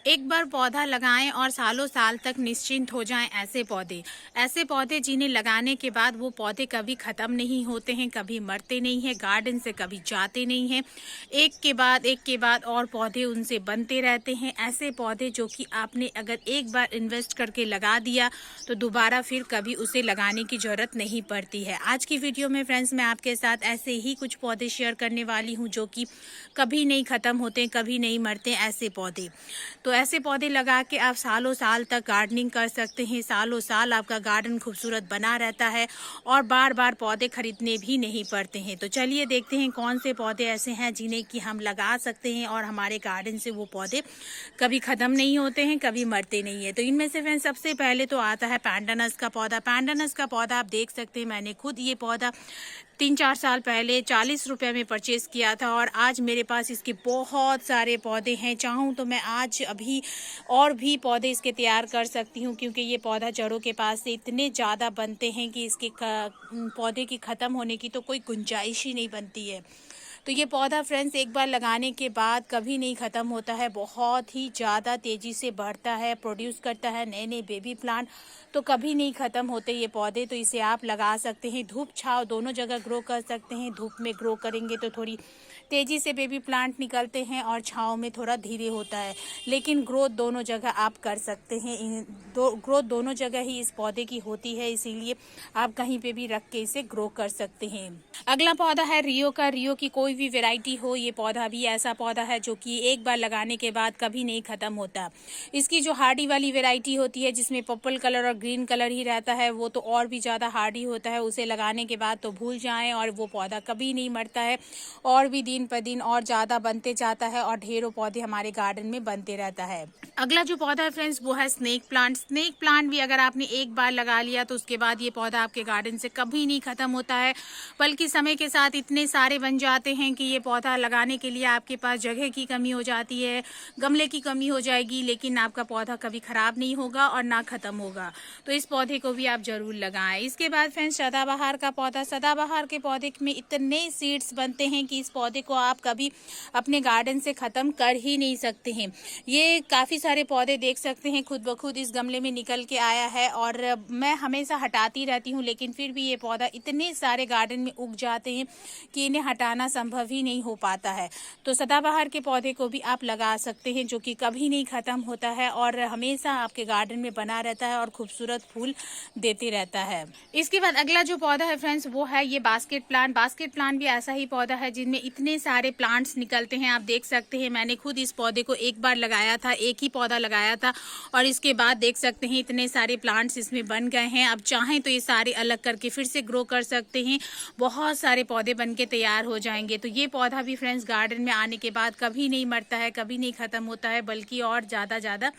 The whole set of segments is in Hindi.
एक बार पौधा लगाएं और सालों साल तक निश्चिंत हो जाएं। ऐसे पौधे जिन्हें लगाने के बाद वो पौधे कभी ख़त्म नहीं होते हैं, कभी मरते नहीं हैं, गार्डन से कभी जाते नहीं हैं। एक के बाद और पौधे उनसे बनते रहते हैं। ऐसे पौधे जो कि आपने अगर एक बार इन्वेस्ट करके लगा दिया तो दोबारा फिर कभी उसे लगाने की ज़रूरत नहीं पड़ती है। आज की वीडियो में फ्रेंड्स मैं आपके साथ ऐसे ही कुछ पौधे शेयर करने वाली हूँ जो कि कभी नहीं ख़त्म होते, कभी नहीं मरते। ऐसे पौधे तो ऐसे पौधे लगा के आप सालों साल तक गार्डनिंग कर सकते हैं। सालों साल आपका गार्डन खूबसूरत बना रहता है और बार बार पौधे खरीदने भी नहीं पड़ते हैं। तो चलिए देखते हैं कौन से पौधे ऐसे हैं जिन्हें कि हम लगा सकते हैं और हमारे गार्डन से वो पौधे कभी ख़त्म नहीं होते हैं, कभी मरते नहीं है। तो इनमें से फ्रेंड्स सबसे पहले तो आता है पैंटानस का पौधा। पैंटानस का पौधा आप देख सकते हैं, मैंने खुद ये पौधा 3-4 साल पहले 40 रुपये में परचेज़ किया था और आज मेरे पास इसके बहुत सारे पौधे हैं। चाहूँ तो मैं आज अभी और भी पौधे इसके तैयार कर सकती हूँ, क्योंकि ये पौधा जड़ों के पास से इतने ज़्यादा बनते हैं कि इसके पौधे की ख़त्म होने की तो कोई गुंजाइश ही नहीं बनती है। तो ये पौधा फ्रेंड्स एक बार लगाने के बाद कभी नहीं ख़त्म होता है, बहुत ही ज़्यादा तेज़ी से बढ़ता है, प्रोड्यूस करता है नए नए बेबी प्लांट। तो कभी नहीं ख़त्म होते ये पौधे। तो इसे आप लगा सकते हैं, धूप छाँव दोनों जगह ग्रो कर सकते हैं। धूप में ग्रो करेंगे तो थोड़ी तेज़ी से बेबी प्लांट निकलते हैं और छाँव में थोड़ा धीरे होता है, लेकिन ग्रोथ दोनों जगह आप कर सकते हैं। ग्रोथ दोनों जगह ही इस पौधे की होती है, इसीलिए आप कहीं पे भी रख के इसे ग्रो कर सकते हैं। अगला पौधा है रियो का। रियो की कोई भी वैरायटी हो, ये पौधा भी ऐसा पौधा है जो कि एक बार लगाने के बाद कभी नहीं ख़त्म होता। इसकी जो हार्डी वाली वैरायटी होती है जिसमें पर्पल कलर और ग्रीन कलर ही रहता है, वो तो और भी ज़्यादा हार्डी होता है। उसे लगाने के बाद तो भूल जाएं और वो पौधा कभी नहीं मरता है और भी दिन पर दिन और ज़्यादा बनते जाता है और ढेरों पौधे हमारे गार्डन में बनते रहता है। अगला जो पौधा है फ्रेंड्स वो है स्नेक प्लांट। स्नेक प्लांट भी अगर आपने एक बार लगा लिया तो उसके बाद ये पौधा आपके गार्डन से कभी नहीं ख़त्म होता है, बल्कि समय के साथ इतने सारे बन जाते हैं कि ये पौधा लगाने के लिए आपके पास जगह की कमी हो जाती है, गमले की कमी हो जाएगी, लेकिन आपका पौधा कभी ख़राब नहीं होगा और ना ख़त्म होगा। तो इस पौधे को भी आप ज़रूर लगाएं। इसके बाद फ्रेंड्स सदाबहार का पौधा। सदाबहार के पौधे में इतने सीड्स बनते हैं कि इस पौधे को आप कभी अपने गार्डन से ख़त्म कर ही नहीं सकते हैं। ये काफ़ी सारे पौधे देख सकते हैं खुद ब खुद इस गमले में निकल के आया है और मैं हमेशा हटाती रहती हूँ, लेकिन फिर भी ये पौधा इतने सारे गार्डन में उग जाते हैं कि इन्हें हटाना संभव ही नहीं हो पाता है। तो सदाबहार के पौधे को भी आप लगा सकते हैं, जो कि कभी नहीं ख़त्म होता है और हमेशा आपके गार्डन में बना रहता है और खूबसूरत फूल देते रहता है। इसके बाद अगला जो पौधा है फ्रेंड्स वो है ये बास्केट प्लांट। बास्केट प्लांट भी ऐसा ही पौधा है जिनमें इतने सारे प्लांट्स निकलते हैं। आप देख सकते हैं मैंने खुद इस पौधे को एक बार लगाया था, एक ही पौधा लगाया था और इसके बाद देख सकते हैं इतने सारे प्लांट्स इसमें बन गए हैं। अब चाहें तो ये सारे अलग करके फिर से ग्रो कर सकते हैं, बहुत सारे पौधे बन के तैयार हो जाएंगे। तो ये पौधा भी फ्रेंड्स गार्डन में आने के बाद कभी नहीं मरता है, कभी नहीं ख़त्म होता है, बल्कि और ज़्यादा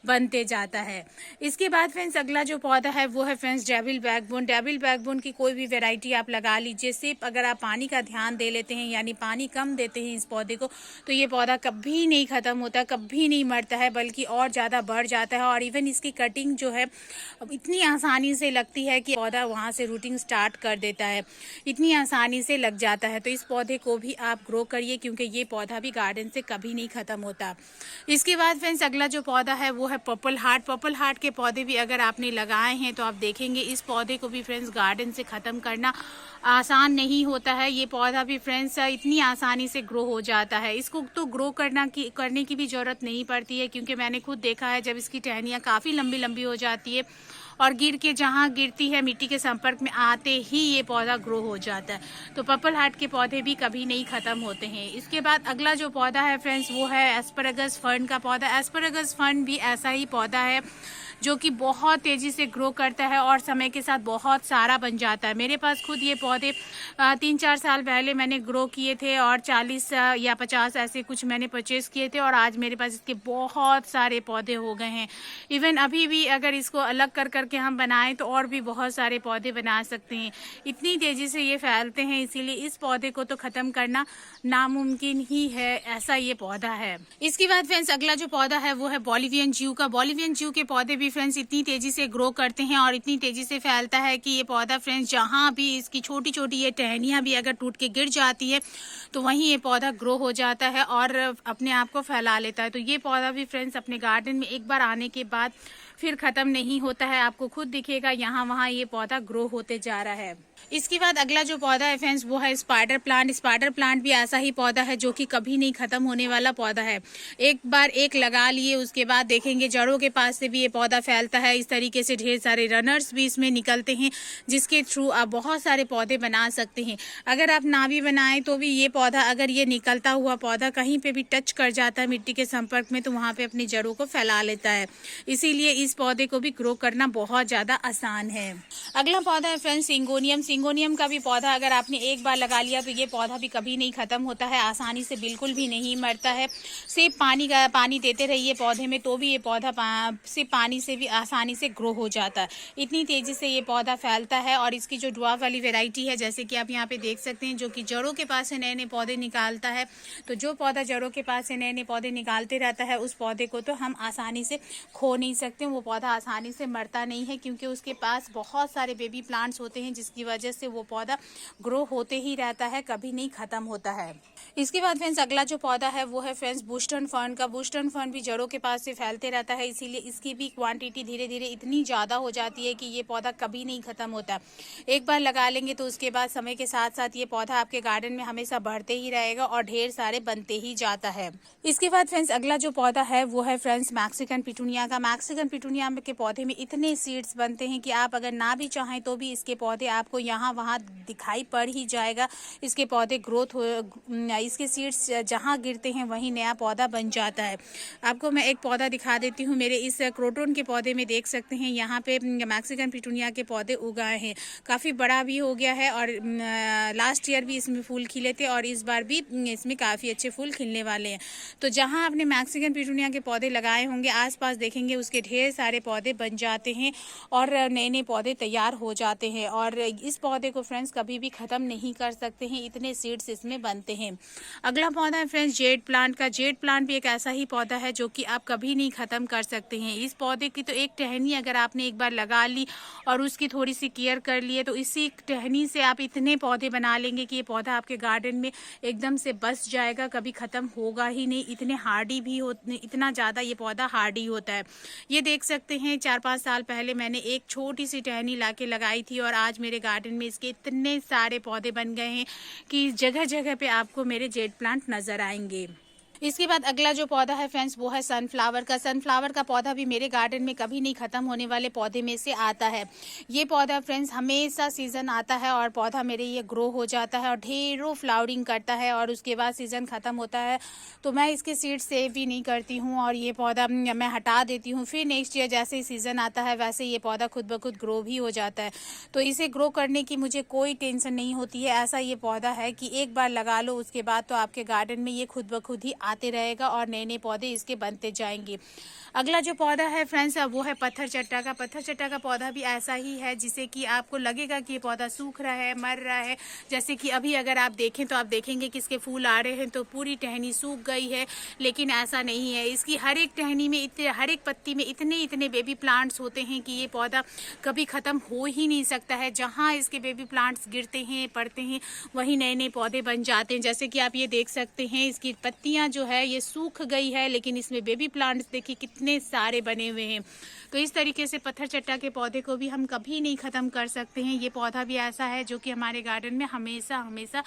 बनते जाता है। इसके बाद फ्रेंड्स अगला जो पौधा है वो है friends devil backbone. Devil backbone की कोई भी वैरायटी आप लगा लीजिए, सिर्फ अगर आप पानी का ध्यान दे लेते हैं, यानी पानी कम देते हैं इस पौधे को, तो ये पौधा कभी नहीं ख़त्म होता, कभी नहीं मरता है, बल्कि और ज़्यादा बढ़ जाता है। और इवन इसकी कटिंग जो है इतनी आसानी से लगती है कि पौधा वहाँ से रूटिंग स्टार्ट कर देता है, इतनी आसानी से लग जाता है। तो इस पौधे को भी आप ग्रो करिए, क्योंकि ये पौधा भी गार्डन से कभी नहीं ख़त्म होता। इसके बाद फ्रेंड्स अगला जो पौधा है वो है पर्पल हार्ट। पर्पल हार्ट के पौधे भी अगर आपने लगाए हैं तो आप देखेंगे इस पौधे को भी फ्रेंड्स गार्डन से ख़त्म करना आसान नहीं होता है। ये पौधा भी फ्रेंड्स इतनी आसानी से ग्रो हो जाता है। इसको तो ग्रो करने की भी ज़रूरत नहीं पड़ती है, क्योंकि मैंने खुद देखा है जब इसकी टहनियाँ काफ़ी लंबी लंबी हो जाती है और गिर के जहाँ गिरती है मिट्टी के संपर्क में आते ही ये पौधा ग्रो हो जाता है। तो पर्पल हार्ट के पौधे भी कभी नहीं ख़त्म होते हैं। इसके बाद अगला जो पौधा है फ्रेंड्स वो है एस्पैरागस फर्न का पौधा। एस्पैरागस फर्न भी ऐसा ही पौधा है जो कि बहुत तेज़ी से ग्रो करता है और समय के साथ बहुत सारा बन जाता है। मेरे पास खुद ये पौधे 3-4 साल पहले मैंने ग्रो किए थे और 40 या 50 ऐसे कुछ मैंने परचेज़ किए थे और आज मेरे पास इसके बहुत सारे पौधे हो गए हैं। इवन अभी भी अगर इसको अलग कर करके हम बनाएं तो और भी बहुत सारे पौधे बना सकते हैं। इतनी तेजी से ये फैलते हैं, इसीलिए इस पौधे को तो खत्म करना नामुमकिन ही है, ऐसा ये पौधा है। इसके बाद फ्रेंड्स अगला जो पौधा है वो है बोलिवियन ज्यू का। बोलिवियन ज्यू के पौधे भी फ्रेंड्स इतनी तेजी से ग्रो करते हैं और इतनी तेजी से फैलता है कि ये पौधा फ्रेंड्स जहाँ भी इसकी छोटी छोटी ये टहनियाँ भी अगर टूट के गिर जाती है तो वहीं ये पौधा ग्रो हो जाता है और अपने आप को फैला लेता है। तो ये पौधा भी फ्रेंड्स अपने गार्डन में एक बार आने के बाद फिर खत्म नहीं होता है, आपको खुद दिखेगा यहाँ वहाँ ये पौधा ग्रो होते जा रहा है। इसके बाद अगला जो पौधा है फ्रेंड्स वो है स्पाइडर प्लांट। स्पाइडर प्लांट भी ऐसा ही पौधा है जो कि कभी नहीं खत्म होने वाला पौधा है। एक बार एक लगा लिए उसके बाद देखेंगे जड़ों के पास से भी ये पौधा फैलता है। इस तरीके से ढेर सारे रनर्स भी इसमें निकलते हैं जिसके थ्रू आप बहुत सारे पौधे बना सकते हैं। अगर आप ना भी बनाएं तो भी ये पौधा, अगर ये निकलता हुआ पौधा कहीं पे भी टच कर जाता है मिट्टी के संपर्क में तो वहाँ पे अपनी जड़ों को फैला लेता है, इसीलिए इस पौधे को भी ग्रो करना बहुत ज्यादा आसान है। अगला पौधा है फ्रेंड्स सिंगोनियम। सिंगोनियम का भी पौधा अगर आपने एक बार लगा लिया तो ये पौधा भी कभी नहीं खत्म होता है, आसानी से बिल्कुल भी नहीं मरता है। सिर्फ पानी देते रहिए पौधे में तो भी ये पौधा सिर्फ पानी से भी आसानी से ग्रो हो जाता है। इतनी तेजी से ये पौधा फैलता है और इसकी जो ड्वार्फ वाली वेराइटी है जैसे कि आप यहाँ पे देख सकते हैं, जो कि जड़ों के पास से नए नए पौधे निकालता है। तो जो पौधा जड़ों के पास से नए नए पौधे निकालते रहता है उस पौधे को तो हम आसानी से खो नहीं सकते, वो पौधा आसानी से मरता नहीं है क्योंकि उसके पास बहुत सारे बेबी प्लांट्स होते हैं जिसकी वजह से वो पौधा ग्रो होते ही रहता है, कभी नहीं खत्म होता है। इसके बाद फ्रेंड्स अगला जो पौधा है वो है फ्रेंड्स बूस्टन फर्न का। बूस्टन फर्न भी जड़ों के पास से फैलते रहता है, इसीलिए इसकी भी क्वांटिटी धीरे धीरे इतनी ज़्यादा हो जाती है कि ये पौधा कभी नहीं खत्म होता। एक बार लगा लेंगे तो उसके बाद समय के साथ साथ ये पौधा आपके गार्डन में हमेशा बढ़ते ही रहेगा और ढेर सारे बनते ही जाता है। इसके बाद फ्रेंड्स अगला जो पौधा है वो है फ्रेंड्स मैक्सिकन पिटूनिया का। मैक्सिकन पिटूनिया के पौधे में इतने सीड्स बनते हैं कि आप अगर ना भी चाहें तो भी इसके पौधे आपको यहाँ वहाँ दिखाई पड़ ही जाएगा। इसके पौधे ग्रोथ हो, इसके सीड्स जहाँ गिरते हैं वहीं नया पौधा बन जाता है। आपको मैं एक पौधा दिखा देती हूँ। मेरे इस क्रोटोन के पौधे में देख सकते हैं यहाँ पे मैक्सिकन पिटूनिया के पौधे उगाए हैं, काफ़ी बड़ा भी हो गया है और लास्ट ईयर भी इसमें फूल खिले थे और इस बार भी इसमें काफ़ी अच्छे फूल खिलने वाले हैं। तो जहाँ आपने मैक्सिकन पिटूनिया के पौधे लगाए होंगे आसपास देखेंगे उसके ढेर सारे पौधे बन जाते हैं और नए नए पौधे तैयार हो जाते हैं और इस पौधे को फ्रेंड्स कभी भी ख़त्म नहीं कर सकते हैं, इतने सीड्स इसमें बनते हैं। अगला पौधा है फ्रेंड्स जेड प्लांट का। जेड प्लांट भी एक ऐसा ही पौधा है जो कि आप कभी नहीं ख़त्म कर सकते हैं। इस पौधे की तो एक टहनी अगर आपने एक बार लगा ली और उसकी थोड़ी सी केयर कर लिए तो इसी टहनी से आप इतने पौधे बना लेंगे कि ये पौधा आपके गार्डन में एकदम से बस जाएगा, कभी ख़त्म होगा ही नहीं। इतने हार्डी भी होते, इतना ज़्यादा ये पौधा हार्डी होता है। ये देख सकते हैं 4-5 साल पहले मैंने एक छोटी सी टहनी लाके लगाई थी और आज मेरे गार्डन में इसके इतने सारे पौधे बन गए हैं कि जगह जगह पे आपको मेरे जेड प्लांट नज़र आएंगे। इसके बाद अगला जो पौधा है फ्रेंड्स वो है सनफ्लावर का। सनफ्लावर का पौधा भी मेरे गार्डन में कभी नहीं ख़त्म होने वाले पौधे में से आता है। ये पौधा फ्रेंड्स हमेशा सीज़न आता है और पौधा मेरे ये ग्रो हो जाता है और ढेरों फ्लावरिंग करता है और उसके बाद सीज़न ख़त्म होता है तो मैं इसके सीड्स सेव भी नहीं करती हूँ और ये पौधा मैं हटा देती हूँ। फिर नेक्स्ट ईयर जैसे ही सीज़न आता है वैसे ये पौधा खुद ब खुद ग्रो भी हो जाता है। तो इसे ग्रो करने की मुझे कोई टेंशन नहीं होती है। ऐसा ये पौधा है कि एक बार लगा लो उसके बाद तो आपके गार्डन में ये खुद ब खुद ही आते रहेगा और नए नए पौधे इसके बनते जाएंगे। अगला जो पौधा है फ्रेंड्स वो है पत्थर चट्टा का। पत्थर चट्टा का पौधा भी ऐसा ही है जिसे कि आपको लगेगा कि ये पौधा सूख रहा है, मर रहा है। जैसे कि अभी अगर आप देखें तो आप देखेंगे कि इसके फूल आ रहे हैं तो पूरी टहनी सूख गई है, लेकिन ऐसा नहीं है। इसकी हर एक टहनी में हर एक पत्ती में इतने बेबी प्लांट्स होते हैं कि ये पौधा कभी ख़त्म हो ही नहीं सकता है। जहाँ इसके बेबी प्लांट्स गिरते हैं पड़ते हैं वहीं नए नए पौधे बन जाते हैं। जैसे कि आप ये देख सकते हैं इसकी पत्तियाँ जो है ये सूख गई है लेकिन इसमें बेबी प्लांट्स देखिए कितने सारे बने हुए हैं। तो इस तरीके से पत्थर चट्टा के पौधे को भी हम कभी नहीं ख़त्म कर सकते हैं। ये पौधा भी ऐसा है जो कि हमारे गार्डन में हमेशा हमेशा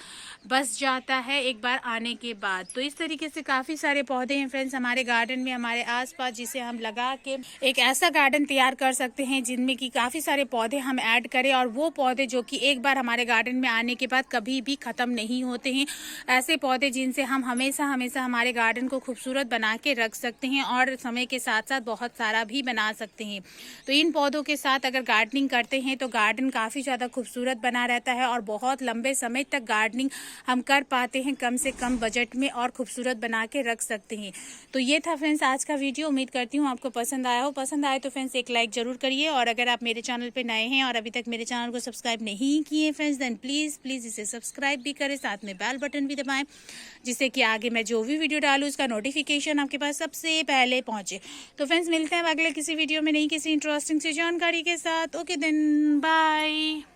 बस जाता है एक बार आने के बाद। तो इस तरीके से काफ़ी सारे पौधे हैं फ्रेंड्स हमारे गार्डन में, हमारे आसपास, जिसे हम लगा के एक ऐसा गार्डन तैयार कर सकते हैं जिनमें कि काफ़ी सारे पौधे हम ऐड करें और वो पौधे जो कि एक बार हमारे गार्डन में आने के बाद कभी भी ख़त्म नहीं होते हैं। ऐसे पौधे जिनसे हम हमेशा हमेशा हमारे हमारे गार्डन को खूबसूरत बना के रख सकते हैं और समय के साथ साथ बहुत सारा भी बना सकते हैं। तो इन पौधों के साथ अगर गार्डनिंग करते हैं तो गार्डन काफ़ी ज़्यादा खूबसूरत बना रहता है और बहुत लंबे समय तक गार्डनिंग हम कर पाते हैं कम से कम बजट में और खूबसूरत बना के रख सकते हैं। तो ये था फ्रेंड्स आज का वीडियो। उम्मीद करती हूँ आपको पसंद आया हो। पसंद आए तो फ्रेंड्स एक लाइक ज़रूर करिए और अगर आप मेरे चैनल पे नए हैं और अभी तक मेरे चैनल को सब्सक्राइब नहीं किए फ्रेंड्स देन प्लीज़ इसे सब्सक्राइब भी करें, साथ में बेल बटन भी दबाएं जिससे कि आगे मैं जो भी वीडियो डालूँ उसका नोटिफिकेशन आपके पास सबसे पहले पहुँचे। तो फ्रेंड्स मिलते हैं अगले किसी वीडियो में नई किसी इंटरेस्टिंग सी जानकारी के साथ। Okay then bye.